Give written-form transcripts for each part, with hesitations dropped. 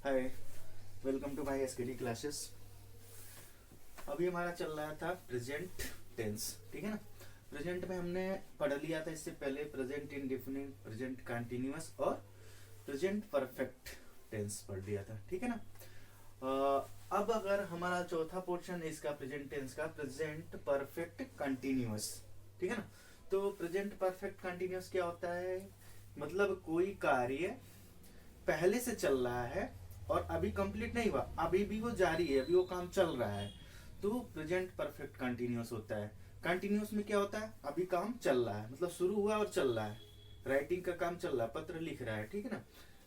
Hi, welcome to my SKD classes. अभी हमारा चल रहा था प्रेजेंट टेंस, ठीक है ना। प्रेजेंट में हमने पढ़ लिया था इससे पहले प्रेजेंट इंडेफिनिट, प्रेजेंट कंटिन्यूअस और प्रेजेंट परफेक्ट टेंस पढ़ लिया था, ठीक है ना। अब अगर हमारा चौथा पोर्शन है इसका प्रेजेंट टेंस का, प्रेजेंट परफेक्ट कंटिन्यूअस, ठीक है ना। तो प्रेजेंट परफेक्ट कंटिन्यूअस क्या होता है? मतलब कोई कार्य पहले से चल रहा है और अभी कंप्लीट नहीं हुआ, अभी भी वो जारी है, अभी वो काम चल रहा है, तो प्रेजेंट परफेक्ट कंटिन्यूअस होता है। कंटिन्यूअस में क्या होता है? अभी काम चल रहा है, मतलब शुरू हुआ और चल रहा है, राइटिंग का काम चल रहा है, पत्र लिख रहा है, ठीक है ना।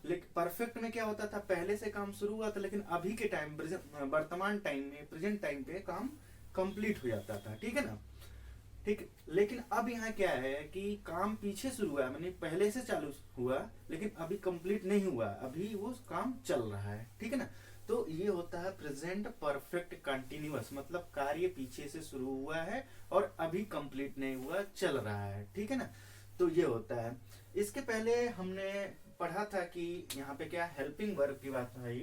लेकिन परफेक्ट में क्या होता था? पहले से काम शुरू हुआ था लेकिन अभी के टाइम, वर्तमान टाइम में, प्रेजेंट टाइम पे काम कंप्लीट हो जाता था, ठीक है ना। ठीक, लेकिन अब यहाँ क्या है कि काम पीछे शुरू हुआ है, मानी पहले से चालू हुआ लेकिन अभी कंप्लीट नहीं हुआ, अभी वो काम चल रहा है, ठीक है ना। तो ये होता है प्रेजेंट परफेक्ट कंटिन्यूअस, मतलब कार्य पीछे से शुरू हुआ है और अभी कंप्लीट नहीं हुआ, चल रहा है, ठीक है ना। तो ये होता है। इसके पहले हमने पढ़ा था कि यहाँ पे क्या हेल्पिंग वर्ब की बात आई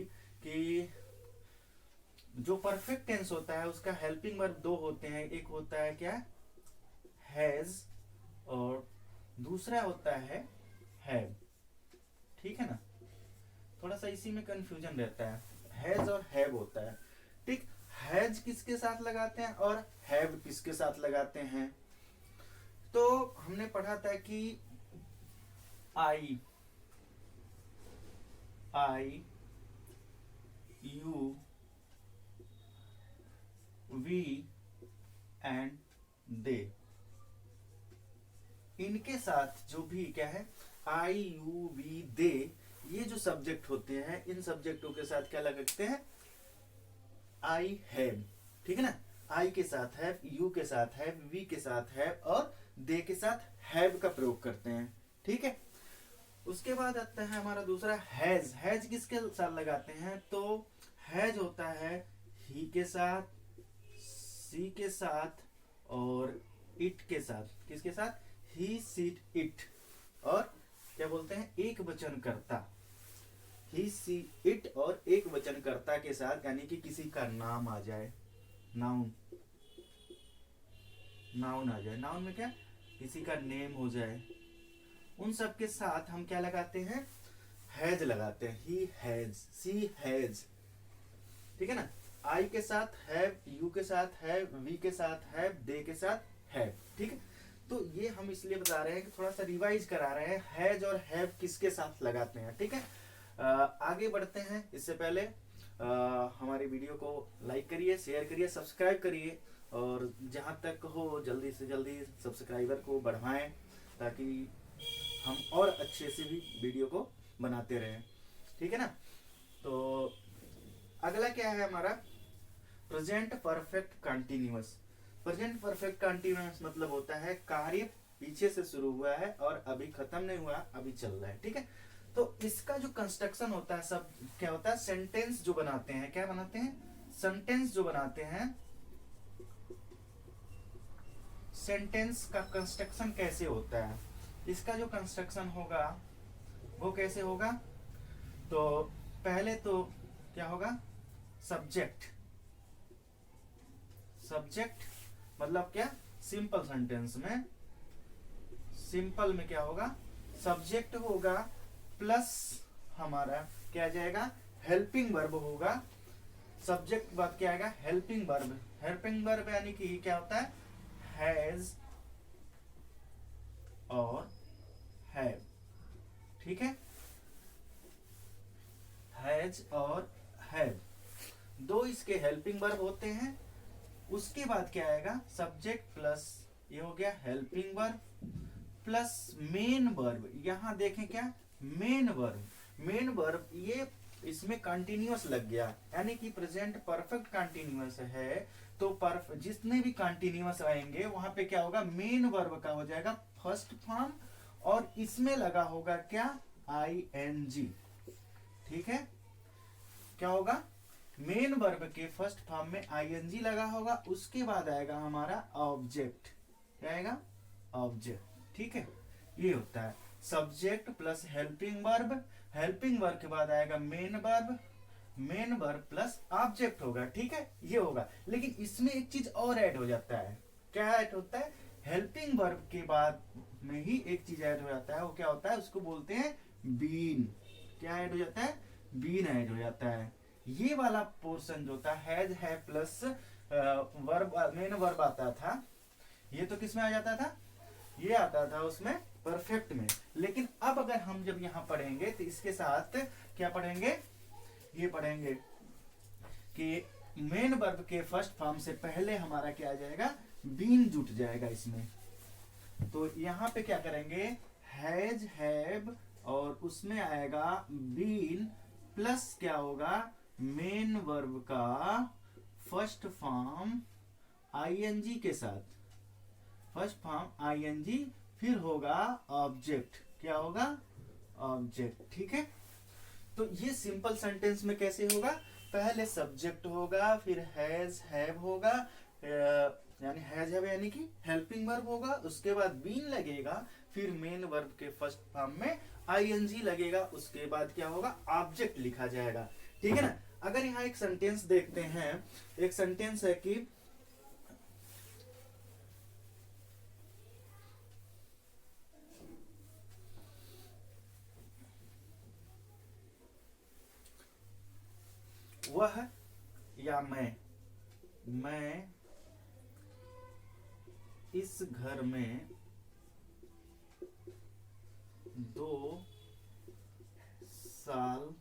कि जो परफेक्ट टेंस होता है उसका हेल्पिंग वर्ब दो होते हैं। एक होता है क्या? हैज, और दूसरा होता है हैव, ठीक है ना। थोड़ा सा इसी में कंफ्यूजन रहता है, हैज और हैव होता है, ठीक। हैज किसके साथ लगाते हैं और हैव किसके साथ लगाते हैं? तो हमने पढ़ा था कि आई, यू, वी एंड दे, इनके साथ जो भी क्या है, आई, यू, वी, दे, ये जो सब्जेक्ट होते हैं, इन सब्जेक्टों के साथ क्या लगाते हैं? आई हैव, ठीक है ना। आई के साथ हैव, यू के साथ हैव, वी के साथ हैव और दे के साथ हैव का प्रयोग करते हैं, ठीक है। उसके बाद आता है हमारा दूसरा हैज। हैज किसके साथ लगाते हैं? तो हैज होता है ही के साथ, सी के साथ और इट के साथ। किसके साथ? ही, सीट, इट, और क्या बोलते हैं, एक वचन करता। ही, सी, इट और एक वचन कर्ता के साथ, यानी कि किसी का नाम आ जाए, नाउन, नाउन आ जाए, नाउन में क्या, किसी का नेम हो जाए, उन सब के साथ हम क्या लगाते हैं? हैज लगाते हैं। ही हैज, सी हैज, ठीक है ना। आई के साथ हैव, यू के साथ हैव, वी के साथ हैव, दे के साथ हैव, ठीक है। तो ये हम इसलिए बता रहे हैं कि थोड़ा सा रिवाइज करा रहे हैं, हैज और हैव किसके साथ लगाते हैं, ठीक है। आगे बढ़ते हैं। इससे पहले हमारी वीडियो को लाइक करिए, शेयर करिए, सब्सक्राइब करिए, और जहां तक हो जल्दी से जल्दी सब्सक्राइबर को बढ़ाएं ताकि हम और अच्छे से भी वीडियो को बनाते रहें, ठीक है ना। तो अगला क्या है हमारा? Present perfect continuous. Present perfect continuous मतलब होता है कार्य पीछे से शुरू हुआ है और अभी खत्म नहीं हुआ, अभी चल रहा है, ठीक है। तो इसका जो कंस्ट्रक्शन होता है, सब क्या होता है, सेंटेंस जो बनाते हैं, क्या बनाते हैं, सेंटेंस जो बनाते हैं, सेंटेंस का कंस्ट्रक्शन कैसे होता है? इसका जो कंस्ट्रक्शन होगा वो कैसे होगा? तो पहले तो क्या होगा, सब्जेक्ट। सब्जेक्ट मतलब क्या, सिंपल सेंटेंस में, सिंपल में क्या होगा, सब्जेक्ट होगा प्लस हमारा क्या आ जाएगा, हेल्पिंग वर्ब होगा। सब्जेक्ट बाद क्या आएगा, हेल्पिंग वर्ब। हेल्पिंग वर्ब यानी कि क्या होता है, हैज और हैव, ठीक है। हैज और हैव दो इसके हेल्पिंग वर्ब होते हैं। उसके बाद क्या आएगा, सब्जेक्ट प्लस ये हो गया helping verb plus main verb. यहां देखें क्या, मेन वर्ब। मेन वर्ब ये इसमें कंटिन्यूअस लग गया, यानी कि प्रेजेंट परफेक्ट कंटिन्यूअस है तो जितने भी कंटिन्यूअस आएंगे वहां पे क्या होगा, मेन वर्ब का हो जाएगा फर्स्ट फॉर्म, और इसमें लगा होगा क्या, आई एन जी, ठीक है। क्या होगा, मेन वर्ब के फर्स्ट फॉर्म में आईएनजी लगा होगा, उसके बाद आएगा हमारा ऑब्जेक्ट। क्या आएगा, ऑब्जेक्ट, ठीक है। ये होता है subject plus helping verb. Helping verb के बाद आएगा main verb, main verb plus object होगा, ठीक है, ये होगा। लेकिन इसमें एक चीज और ऐड हो जाता है। क्या ऐड होता है? हेल्पिंग वर्ब के बाद में ही एक चीज ऐड हो जाता है, वो क्या होता है? उसको बोलते हैं बीन। क्या ऐड हो जाता है? बीन ऐड हो जाता है। ये वाला पोर्शन जो था हैज है प्लस वर्ब, मेन वर्ब आता था, ये तो किस में आ जाता था? ये आता था उसमें परफेक्ट में। लेकिन अब अगर हम जब यहाँ पढ़ेंगे तो इसके साथ क्या पढ़ेंगे? ये पढ़ेंगे कि मेन वर्ब के फर्स्ट फॉर्म से पहले हमारा क्या आ जाएगा? बीन जुट जाएगा इसमें। तो यहाँ पे क्या करेंगे? हैज, हैव और उसमें आएगा बीन प्लस क्या होगा? मेन वर्ब का फर्स्ट फॉर्म आईएनजी के साथ, फर्स्ट फॉर्म आईएनजी, फिर होगा ऑब्जेक्ट। क्या होगा? ऑब्जेक्ट, ठीक है। तो ये सिंपल सेंटेंस में कैसे होगा? पहले सब्जेक्ट होगा, फिर हैज हैव होगा, यानी हैज हैव यानी कि हेल्पिंग वर्ब होगा, उसके बाद बीन लगेगा, फिर मेन वर्ब के फर्स्ट फॉर्म में आईएनजी लगेगा, उसके बाद क्या होगा? ऑब्जेक्ट लिखा जाएगा, ठीक है ना। अगर यहाँ एक सेंटेंस देखते हैं, एक सेंटेंस है कि वह या मैं इस घर में 2 साल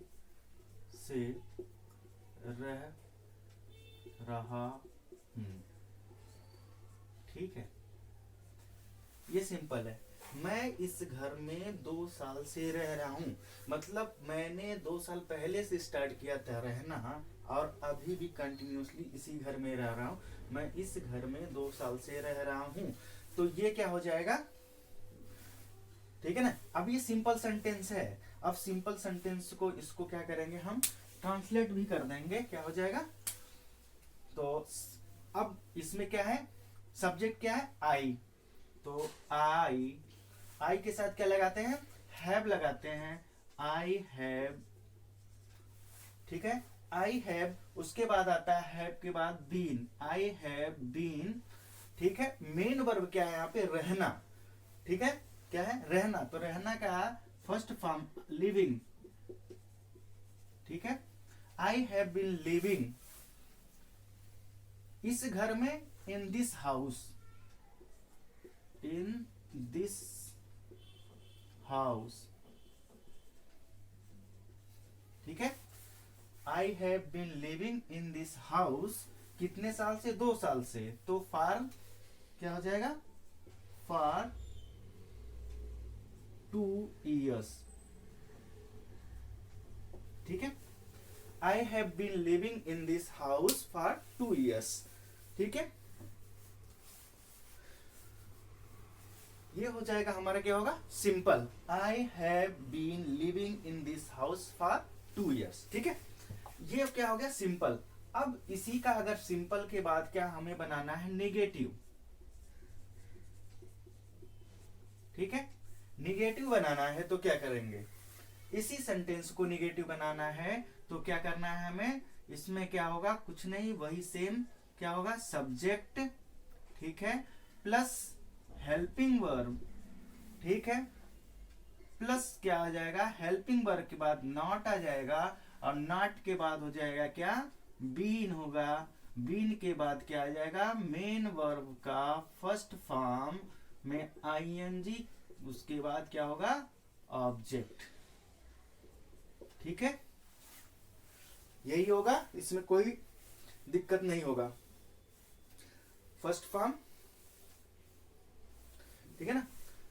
से रह रहा हूं, ठीक है। ये सिंपल है। मैं इस घर में 2 साल से रह रहा हूं, मतलब मैंने 2 साल पहले से स्टार्ट किया था रहना, और अभी भी कंटिन्यूसली इसी घर में रह रहा हूं। मैं इस घर में 2 साल से रह रहा हूं, तो ये क्या हो जाएगा? ठीक है ना। अब ये सिंपल सेंटेंस है। अब सिंपल सेंटेंस को, इसको क्या करेंगे हम? ट्रांसलेट भी कर देंगे। क्या हो जाएगा? तो अब इसमें क्या है? सब्जेक्ट क्या है? आई। तो आई के साथ क्या लगाते हैं? हैव लगाते हैं। आई हैव, ठीक है। आई हैव, उसके बाद आता है हैव के बाद बीन। आई हैव बीन, ठीक है। मेन वर्ब क्या है यहाँ पे? रहना, ठीक है। क्या है? रहना। तो रहना का फर्स्ट फॉर्म लिविंग, ठीक है। आई हैव बीन लिविंग इस घर में, in this house, in this house, ठीक है। I have been living in this house कितने साल से? 2 साल से। तो फॉर क्या हो जाएगा? फॉर 2 years, ठीक है। I have been living in this house for 2 years, ठीक है। ये हो जाएगा हमारा, क्या होगा? Simple. I have been living in this house for 2 years, ठीक है। ये क्या हो गया? सिंपल। अब इसी का अगर सिंपल के बाद क्या हमें बनाना है? नेगेटिव, ठीक है। निगेटिव बनाना है तो क्या करेंगे? इसी सेंटेंस को निगेटिव बनाना है तो क्या करना है हमें? इसमें क्या होगा? कुछ नहीं, वही सेम। क्या होगा? सब्जेक्ट, ठीक है, प्लस हेल्पिंग वर्ब, ठीक है, प्लस क्या आ जाएगा? हेल्पिंग वर्ब के बाद नॉट आ जाएगा, और नॉट के बाद हो जाएगा क्या? बीन होगा। बीन के बाद क्या आ जाएगा? मेन वर्ब का फर्स्ट फॉर्म में आईएनजी, उसके बाद क्या होगा? ऑब्जेक्ट, ठीक है। यही होगा, इसमें कोई दिक्कत नहीं होगा। फर्स्ट फॉर्म, ठीक है ना।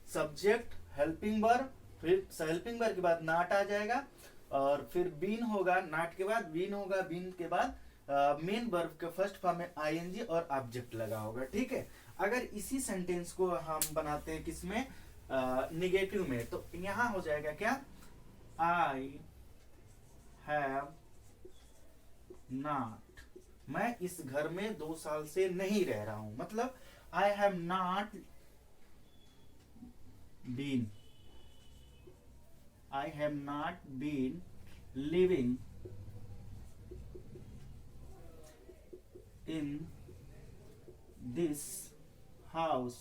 सब्जेक्ट, हेल्पिंग वर्ब, फिर हेल्पिंग वर्ब के बाद नॉट आ जाएगा, और फिर बीन होगा। नॉट के बाद बीन होगा, बीन के बाद मेन वर्ब के फर्स्ट फॉर्म में आईएनजी और ऑब्जेक्ट लगा होगा, ठीक है। अगर इसी सेंटेंस को हम बनाते हैं किसमें? निगेटिव में, तो यहां हो जाएगा क्या? आई हैव नॉट, मैं इस घर में 2 साल से नहीं रह रहा हूं, मतलब I have not been, I have not been living in this house,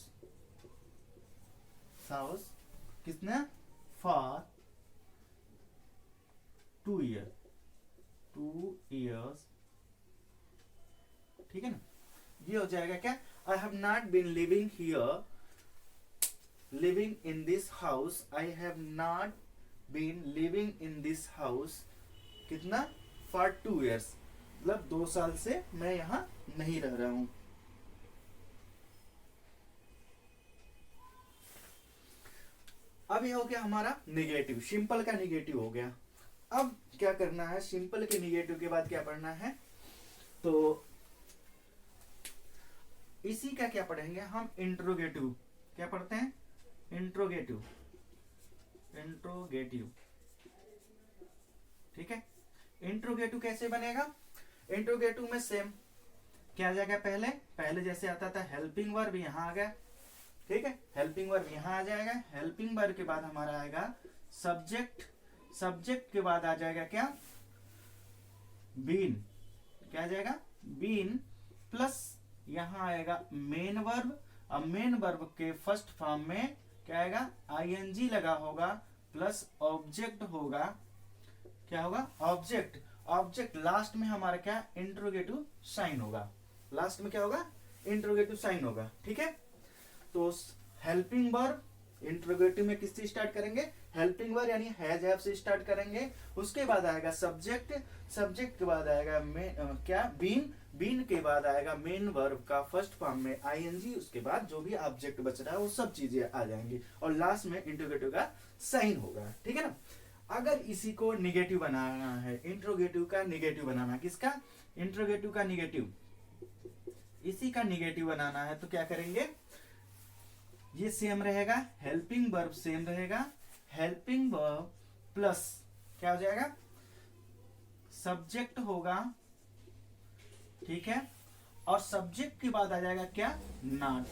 house कितना, फॉर 2 ईयर, 2 ईयर्स, ठीक है ना। ये हो जाएगा क्या, I have not been living here, living in this house, I have not been living in this house कितना, for 2 years, मतलब 2 साल से मैं यहां नहीं रह रहा हूं। अब ये हो गया हमारा निगेटिव, सिंपल का निगेटिव हो गया। अब क्या करना है, सिंपल के निगेटिव के बाद क्या पढ़ना है, तो इसी का क्या पढ़ेंगे हम, इंट्रोगेटिव। क्या पढ़ते हैं, इंट्रोगेटिव, इंट्रोगेटिव, ठीक है। इंट्रोगेटिव कैसे बनेगा, इंट्रोगेटिव में सेम क्या आ जाएगा, पहले पहले जैसे आता था हेल्पिंग वर्ब यहां आ गया, ठीक है, हेल्पिंग वर्ब यहां आ जाएगा, हेल्पिंग वर्ब के बाद हमारा आएगा सब्जेक्ट, सब्जेक्ट के बाद आ जाएगा क्या, बीन, क्या आ जाएगा, बीन, प्लस यहां आएगा मेन वर्ब। अब मेन वर्ब के फर्स्ट फॉर्म में क्या आएगा, आईएनजी लगा होगा, प्लस ऑब्जेक्ट होगा, क्या होगा, ऑब्जेक्ट, ऑब्जेक्ट लास्ट में हमारा क्या, इंट्रोगेटिव साइन होगा, लास्ट में क्या होगा, इंट्रोगेटिव साइन होगा, ठीक है। तो हेल्पिंग वर्ब इंट्रोगेटिव में किससे स्टार्ट करेंगे, हेल्पिंग वर्ब यानी हैज हैव से स्टार्ट करेंगे, उसके बाद आएगा सब्जेक्ट, सब्जेक्ट के बाद आएगा क्या, बीन, बीन के बाद आएगा मेन वर्ब का फर्स्ट फॉर्म में आईएनजी, उसके बाद जो भी ऑब्जेक्ट बच रहा है वो सब चीजें आ जाएंगी, और लास्ट में इंट्रोगेटिव का साइन होगा, ठीक है ना। अगर इसी को निगेटिव बनाना है, इंट्रोगेटिव का निगेटिव बनाना, किसका, इंट्रोगेटिव का निगेटिव, इसी का निगेटिव बनाना है, तो क्या करेंगे, ये सेम रहेगा, हेल्पिंग वर्ब सेम रहेगा, हेल्पिंग वर्ब प्लस क्या हो जाएगा, सब्जेक्ट होगा, ठीक है, और सब्जेक्ट के बाद आ जाएगा क्या, नॉट,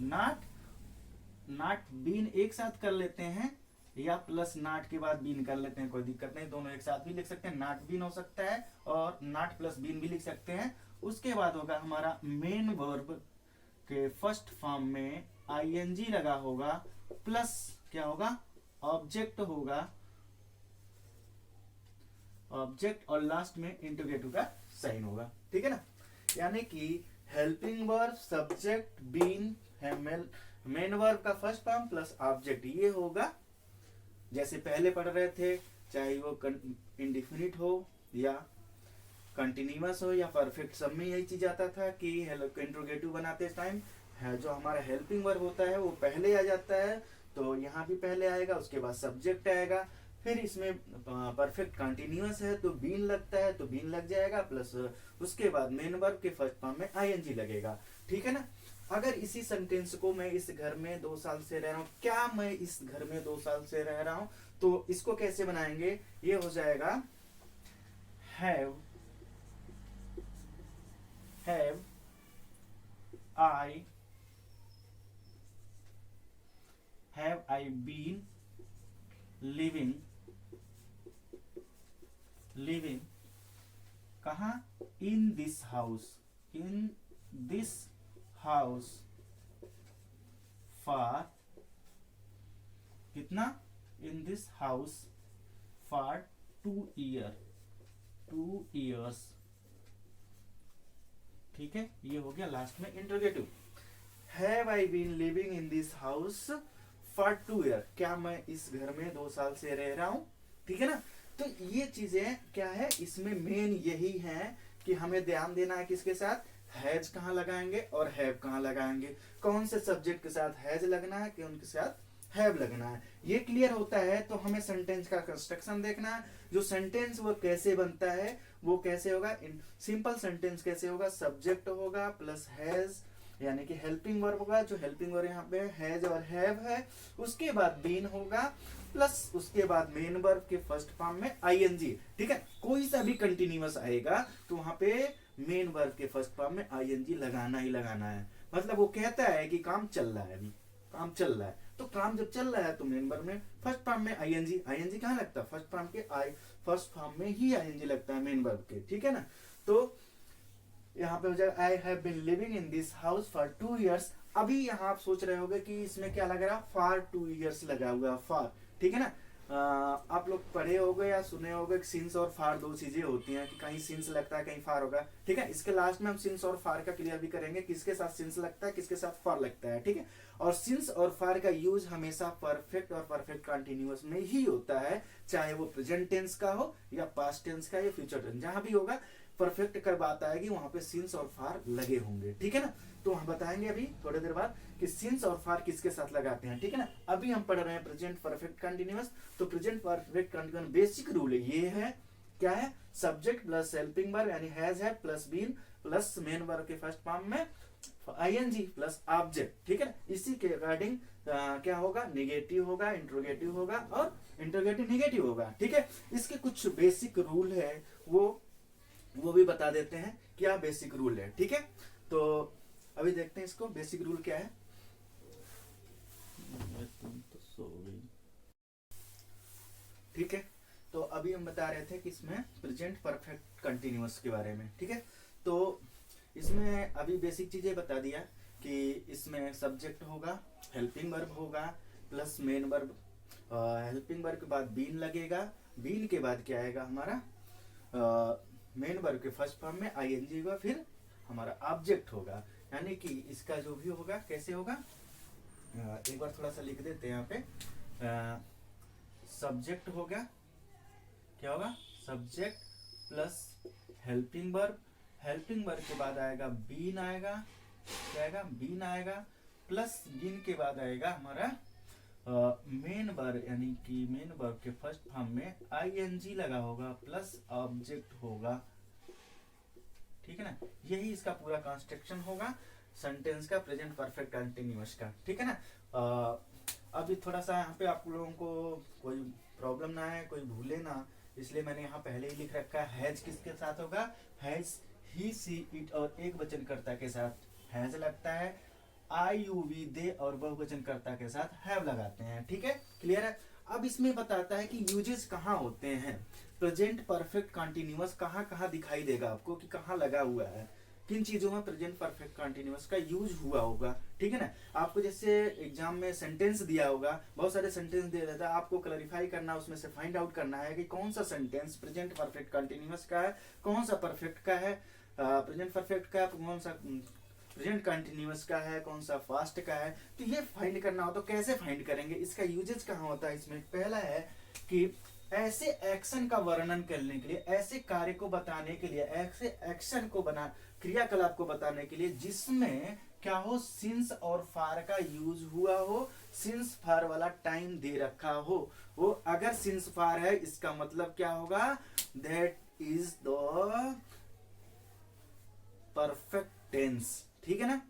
नॉट, नॉट बीन एक साथ कर लेते हैं, या प्लस नॉट के बाद बीन कर लेते हैं, कोई दिक्कत नहीं, दोनों एक साथ भी लिख सकते हैं, नॉट बीन हो सकता है और नॉट प्लस बीन भी लिख सकते हैं। उसके बाद होगा हमारा मेन वर्ब के फर्स्ट फॉर्म में आईएनजी लगा होगा, प्लस क्या होगा, ऑब्जेक्ट होगा, ऑब्जेक्ट, और लास्ट में इंट्रोगेटिव का साइन होगा, ठीक है ना। यानी कि helping verb, subject, been, main verb का फर्स्ट फॉर्म प्लस ऑब्जेक्ट, ये होगा जैसे पहले पढ़ रहे थे, चाहे वो इंडिफिनिट हो या कंटिन्यूअस हो या परफेक्ट, सब में यही चीज आता था कि इंट्रोगेटिव बनाते टाइम है जो हमारा हेल्पिंग वर्ब होता है वो पहले आ जाता है, तो यहाँ भी पहले आएगा, उसके बाद सब्जेक्ट आएगा, फिर इसमें परफेक्ट कंटिन्यूअस है तो बीन लगता है तो बीन लग जाएगा, प्लस उसके बाद मेन वर्ब के फर्स्ट फॉर्म में आईएनजी लगेगा, ठीक है ना। अगर इसी सेंटेंस को मैं इस घर में 2 साल से रह रहा हूँ, क्या मैं इस घर में 2 साल से रह रहा हूँ, तो इसको कैसे बनाएंगे, ये हो जाएगा हैव I been living कहाँ, in this house for कितना, in this house for 2 years, ठीक है। ये हो गया लास्ट में interrogative, have I been living in this house for 2 year, क्या मैं इस घर में 2 साल से रह रहा हूं, ठीक है ना। तो ये चीजें क्या है, इसमें मेन यही है कि हमें ध्यान देना है किसके साथ, हैज कहाँ लगाएंगे और हैव कहाँ लगाएंगे, कौन से सब्जेक्ट के साथ हैज लगना है, कौन के साथ हैव लगना है। ये क्लियर होता है तो हमें सेंटेंस का कंस्ट्रक्शन देखना है, जो सेंटेंस वो कैसे बनता है, वो कैसे होगा, सिंपल सेंटेंस कैसे होगा, सब्जेक्ट होगा प्लस हैज यानी कि हेल्पिंग वर्ब होगा, जो हेल्पिंग वर्ब यहाँ पे हैज और हैव है, उसके बाद बीन होगा, प्लस उसके बाद मेन वर्ब के फर्स्ट फॉर्म में आईएनजी, ठीक है। कोई सा भी कंटिन्यूअस आएगा तो वहां पे मेन वर्ब के फर्स्ट फॉर्म में आईएनजी लगाना ही लगाना है, मतलब वो कहता है कि काम चल रहा है, अभी काम चल रहा है, तो काम जब चल रहा है तो मेन वर्ब में फर्स्ट फॉर्म में आईएनजी, आईएनजी कहाँ लगता है, फर्स्ट फॉर्म के फर्स्ट फॉर्म में ही आईएनजी लगता है मेन वर्ब के, ठीक है ना। तो यहाँ पे हो जाएगा I have been living in this house for 2 years। अभी यहाँ आप सोच रहे होगे कि इसमें क्या लग रहा है, फॉर 2 years लगा हुआ फॉर, ठीक है ना। आप लोग पढ़े होगे या सुने होगे कि सिंस और फार दो चीजें होती हैं, कि कहीं सिंस लगता है कहीं फार होगा, ठीक है। इसके लास्ट में हम सिंस और फार का क्लियर भी करेंगे, किसके साथ सिंस लगता है किसके साथ फार लगता है, ठीक है। और सिंस और फार का यूज हमेशा परफेक्ट और परफेक्ट कंटिन्यूअस में ही होता है, चाहे वो प्रेजेंट टेंस का हो या पास्ट टेंस का या फ्यूचर टेंस, जहां भी होगा परफेक्ट कर बात आएगी वहां पे सिंस और फार लगे होंगे, ठीक है ना। तो हम बताएंगे अभी थोड़ी देर बाद कि सिंस और फार किसके साथ लगाते हैं, ठीक है ना। अभी हम पढ़ रहे हैं प्रेजेंट परफेक्ट कंटिन्यूअस। तो present perfect continuous basic rule ये है, क्या है, सब्जेक्ट प्लस हेल्पिंग वर्ब यानी हैज है plus been plus main verb के फर्स्ट फॉर्म में आईएनजी प्लस ऑब्जेक्ट, ठीक है ना। इसी के अकॉर्डिंग क्या होगा, नेगेटिव होगा, इंट्रोगेटिव होगा और इंट्रोगेटिव नेगेटिव होगा, ठीक है। इसके कुछ बेसिक रूल है वो भी बता देते हैं, क्या बेसिक रूल है, ठीक है। तो अभी देखते हैं इसको, बेसिक रूल क्या है। ठीक है, तो अभी हम बता रहे थे कि इसमें प्रेजेंट परफेक्ट कंटिन्यूअस के बारे में, ठीक है। तो इसमें अभी बेसिक चीजें बता दिया कि इसमें सब्जेक्ट होगा, हेल्पिंग वर्ब होगा plus main verb, helping verb के बाद बीन लगेगा, बीन के बाद क्या आएगा हमारा मेन वर्ब के फर्स्ट फॉर्म में आईएनजी होगा, फिर हमारा ऑब्जेक्ट होगा, यानी कि इसका जो भी होगा कैसे होगा, एक बार थोड़ा सा लिख देते हैं यहाँ पे। सब्जेक्ट होगा, क्या होगा, subject plus helping verb, helping verb के बाद आएगा बीन आएगा, क्या आएगा, बीन आएगा प्लस बीन के बाद आएगा हमारा मेन वर्ब, यानी कि मेन वर्ब के फर्स्ट फॉर्म में आईएनजी लगा होगा प्लस ऑब्जेक्ट होगा, ठीक है ना। यही इसका पूरा कंस्ट्रक्शन होगा सेंटेंस का, प्रेजेंट परफेक्ट कंटिन्यूअस का, ठीक है ना। अभी थोड़ा सा यहाँ पे आप लोगों को कोई प्रॉब्लम ना है, कोई भूले ना, इसलिए मैंने यहाँ पहले ही लिख रखा है हैज किसके साथ होगा, हैज ही सी इट और एक वचनकर्ता के साथ हैज लगता है, आई यू वी दे और बहुवचनकर्ता के साथ हैव लगाते हैं, ठीक है, क्लियर है। अब इसमें बताता है कि यूजेस कहाँ होते हैं, प्रेजेंट परफेक्ट कंटिन्यूअस कहाँ कहाँ दिखाई देगा आपको कि कहाँ लगा हुआ है, किन चीजों में प्रेजेंट परफेक्ट कंटिन्यूअस का यूज हुआ होगा, ठीक है ना। आपको जैसे एग्जाम में सेंटेंस दिया होगा, बहुत सारे सेंटेंस दे देता है, आपको क्लैरिफाई करना, उसमें से फाइंड आउट करना है कि कौन सा सेंटेंस प्रेजेंट परफेक्ट कंटिन्यूअस का है, कौन सा परफेक्ट का है, प्रेजेंट परफेक्ट का, कौन सा प्रेजेंट कंटिन्यूअस का है, कौन सा फास्ट का है। तो ये फाइंड करना हो तो कैसे फाइंड करेंगे, इसका यूजेज कहाँ होता है। इसमें पहला है कि ऐसे एक्शन का वर्णन करने के लिए, ऐसे कार्य को बताने के लिए, ऐसे एक्शन को बना क्रियाकलाप को बताने के लिए जिसमें क्या हो, सिंस और फार का यूज हुआ हो, सिंस फार वाला टाइम दे रखा हो, वो अगर सिंस फार है इसका मतलब क्या होगा, that is the perfect tense, ठीक है ना।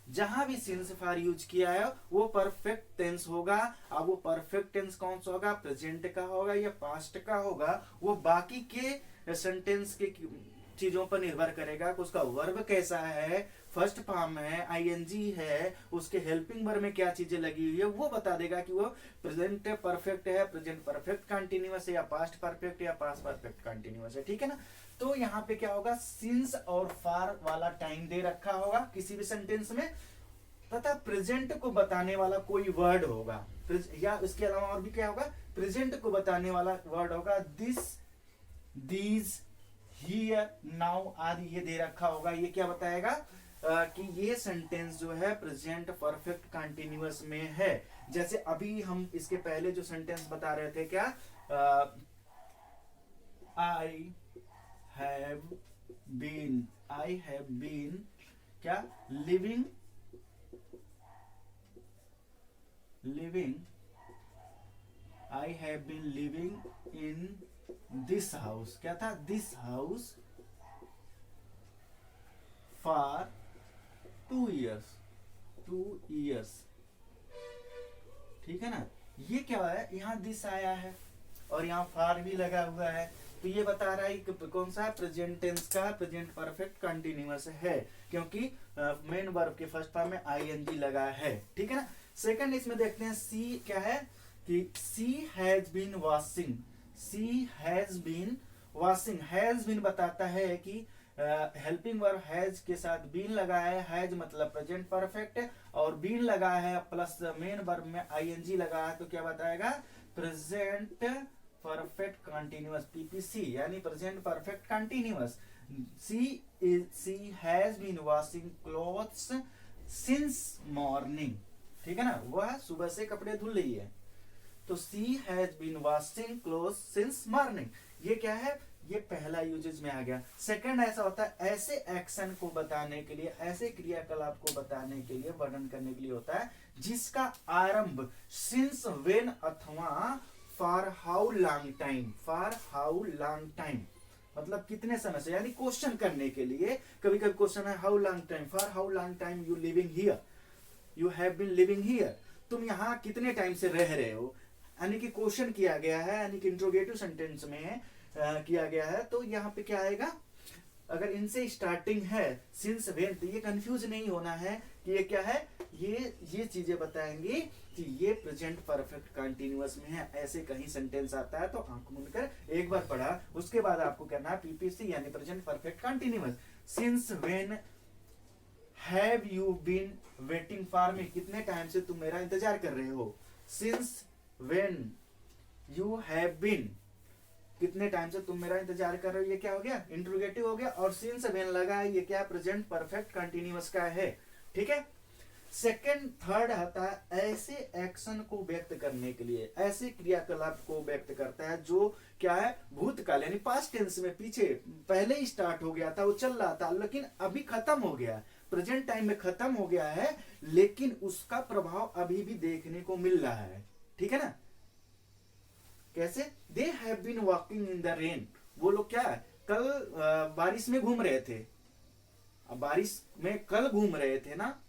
जहां भी सिंस फार यूज किया है वो परफेक्ट टेंस होगा। अब वो परफेक्ट टेंस कौन सा होगा, प्रेजेंट का होगा या पास्ट का होगा, वो बाकी के सेंटेंस के चीजों पर निर्भर करेगा कि उसका वर्ब कैसा है, फर्स्ट फॉर्म है, आईएनजी है, उसके हेल्पिंग वर्ब में क्या चीजें लगी हुई है, वो बता देगा कि वो प्रेजेंट परफेक्ट है, प्रेजेंट परफेक्ट कंटिन्यूअस है या पास्ट परफेक्ट या पास्ट परफेक्ट कंटिन्यूअस है, ठीक है ना। तो यहाँ पे क्या होगा, सिंस और फार वाला टाइम दे रखा होगा किसी भी सेंटेंस में, तथा प्रेजेंट को बताने वाला कोई वर्ड होगा, या इसके अलावा और भी क्या होगा, प्रेजेंट को बताने वाला वर्ड होगा दिस, दीज, हियर, नाउ आदि ये दे रखा होगा। ये क्या बताएगा कि ये सेंटेंस जो है प्रेजेंट परफेक्ट कंटिन्यूअस में है। जैसे अभी हम इसके पहले जो सेंटेंस बता रहे थे, क्या, आई हैव बीन क्या, living I have been living in this house, क्या था, दिस हाउस फॉर 2 years, ठीक है ना। ये क्या है, यहाँ दिस आया है और यहाँ फार भी लगा हुआ है, तो ये बता रहा है कि कौन सा प्रेजेंट टेंस का प्रेजेंट परफेक्ट कंटिन्यूअस है, क्योंकि मेन वर्ब के फर्स्ट फॉर्म में आईएनजी लगा है, ठीक है ना। सेकंड इसमें देखते हैं सी क्या है, कि she has been washing, she has been washing, has been बताता है कि हेल्पिंग वर्ब हैज के साथ बीन लगा है, हैज मतलब प्रेजेंट परफेक्ट है, और बीन लगा है प्लस मेन वर्ब में आईएनजी लगा है, तो क्या बताएगा प्रेजेंट परफेक्ट कंटिन्यूअस, पीपीसी यानी present perfect continuous. She has been washing clothes since morning, ठीक है ना, वह सुबह से कपड़े धुल रही है। तो she has been washing clothes since morning, ये क्या है, ये पहला यूजेज में आ गया। सेकंड ऐसा होता है, ऐसे एक्शन को बताने के लिए, ऐसे क्रियाकलाप को बताने के लिए, वर्णन करने के लिए होता है जिसका आरंभ सिंस, व्हेन अथवा for how long time, for how long time मतलब कितने समय से, यानी क्वेश्चन करने के लिए। कभी कभी क्वेश्चन है how long time, for how long time you living here, you have been living here, तुम यहाँ कितने टाइम से रह रहे हो, यानी कि क्वेश्चन किया गया है, यानी कि इंट्रोगेटिव सेंटेंस में किया गया है। तो यहाँ पे क्या आएगा, अगर इनसे स्टार्टिंग है सिंस व्हेन, तो ये कंफ्यूज नहीं होना है कि ये क्या है, ये चीजें बताएंगी कि ये प्रेजेंट परफेक्ट कंटिन्यूअस में है। ऐसे कहीं सेंटेंस आता है तो आंख मूंद कर एक बार पढ़ा, उसके बाद आपको कहना है पीपीसी यानी present perfect continuous. Since when have you been waiting for me, कितने टाइम से तुम मेरा इंतजार कर रहे हो। Since when you have been, कितने टाइम से तुम मेरा इंतजार कर रहे हो, ये क्या हो गया, इंट्रोगेटिव हो गया। और सिंस व्हेन लगा है, ये क्या प्रेजेंट परफेक्ट कंटिन्यूअस का है, ठीक है। सेकंड थर्ड आता है ऐसे एक्शन को व्यक्त करने के लिए, ऐसे क्रियाकलाप को व्यक्त करता है जो क्या है, भूतकाल यानी पास्ट टेंस में, पीछे पहले ही स्टार्ट हो गया था, वो चल रहा था लेकिन अभी खत्म हो गया, प्रेजेंट टाइम में खत्म हो गया है, लेकिन उसका प्रभाव अभी भी देखने को मिल रहा है, ठीक है ना। कैसे, they have been walking in the rain, वो लोग क्या है, कल बारिश में घूम रहे थे, अब बारिश में कल घूम रहे थे ना,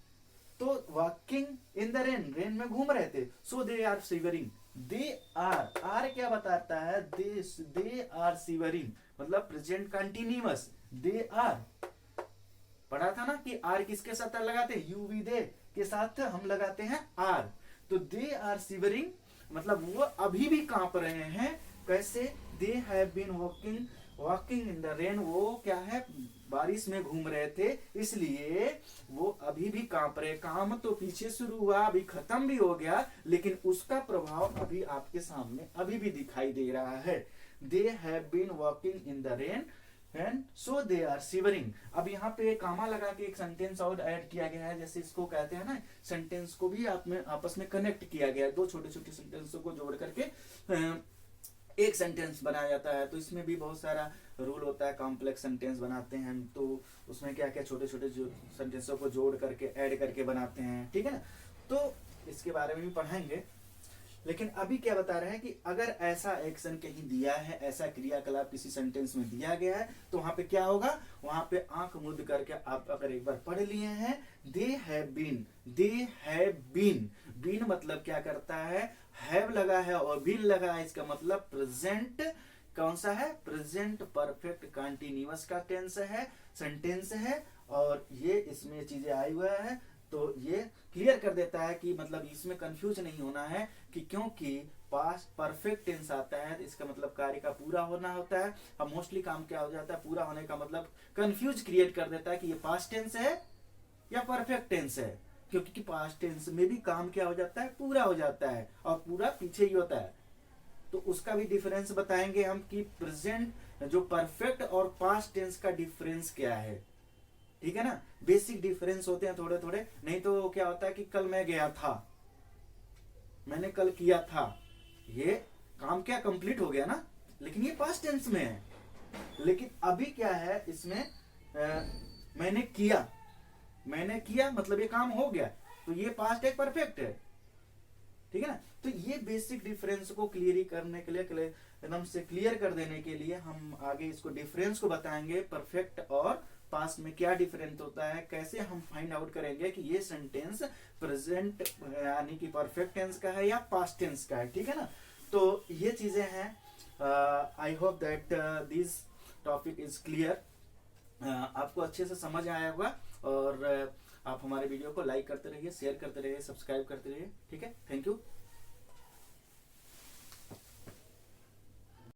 तो walking in the rain, rain में घूम रहे थे। So they are shivering, they are क्या बताता है, दे आर शिवरिंग मतलब प्रेजेंट कंटिन्यूअस, दे आर पढ़ा था ना कि आर किसके साथ लगाते हैं, यू वी दे के साथ हम लगाते हैं आर, तो दे आर शिवरिंग मतलब वो अभी भी कांप रहे हैं। कैसे, they have been walking in the rain, वो क्या है, बारिश में घूम रहे थे, इसलिए वो अभी भी कांप रहे। काम तो पीछे शुरू हुआ, अभी खत्म भी हो गया, लेकिन उसका प्रभाव अभी आपके सामने अभी भी दिखाई दे रहा है। They have been walking in the rain and so they are shivering. अब यहाँ पे कामा लगा के एक सेंटेंस और ऐड किया गया है, जैसे इसको कहते हैं ना, सेंटेंस को भी आपस में कनेक्ट किया गया है, दो छोटे छोटे सेंटेंसों को जोड़ करके एक सेंटेंस बनाया जाता है। तो इसमें भी बहुत सारा रूल होता है, कॉम्प्लेक्स सेंटेंस बनाते हैं तो उसमें क्या क्या छोटे छोटे जो सेंटेंसों को जोड़ करके ऐड करके बनाते हैं, ठीक है ना। तो इसके बारे में भी पढ़ाएंगे, लेकिन अभी क्या बता रहे हैं कि अगर ऐसा एक्शन कहीं दिया है, ऐसा क्रियाकलाप किसी सेंटेंस में दिया गया है, तो वहां पे क्या होगा, वहां पे आंख मूंद करके आप अगर एक बार पढ़ लिए हैं, they have been, they have been, been मतलब क्या करता है, हैव लगा है और बीन लगा है, इसका मतलब प्रेजेंट कौन सा है, प्रेजेंट परफेक्ट कंटिन्यूअस का टेंस है, सेंटेंस है, और ये इसमें चीजें आई हुआ है। तो ये क्लियर कर देता है कि मतलब इसमें कंफ्यूज नहीं होना है कि क्योंकि पास्ट परफेक्ट टेंस आता है, इसका मतलब कार्य का पूरा होना होता है। अब मोस्टली काम क्या हो जाता है, पूरा होने का मतलब कंफ्यूज क्रिएट कर देता है कि ये पास्ट टेंस है या परफेक्ट टेंस है, क्योंकि पास्ट टेंस में भी काम क्या हो जाता है, पूरा हो जाता है, और पूरा पीछे ही होता है। तो उसका भी डिफरेंस बताएंगे हम कि प्रेजेंट जो परफेक्ट और पास्ट टेंस का डिफरेंस क्या है, ठीक है ना। बेसिक डिफरेंस होते हैं थोड़े थोड़े, नहीं तो क्या होता है कि कल मैं गया था, मैंने कल किया था, ये काम क्या कंप्लीट हो गया ना, लेकिन ये पास्ट टेंस में है। लेकिन अभी क्या है इसमें, मैंने किया मतलब ये काम हो गया, तो ये पास्ट है, परफेक्ट है, ठीक है ना। तो ये बेसिक डिफरेंस को क्लियर करने के लिए, एकदम से क्लियर कर देने के लिए हम आगे इसको डिफरेंस को बताएंगे, परफेक्ट और पास्ट में क्या डिफरेंस होता है, कैसे हम फाइंड आउट करेंगे कि ये सेंटेंस प्रेजेंट यानी कि परफेक्ट टेंस का है या पास्ट टेंस का है, ठीक है ना। तो ये चीजें हैं। I hope that this topic is clear, आपको अच्छे से समझ आया होगा, और आप हमारे वीडियो को लाइक करते रहिए, शेयर करते रहिए, सब्सक्राइब करते रहिए, ठीक है। Thank you.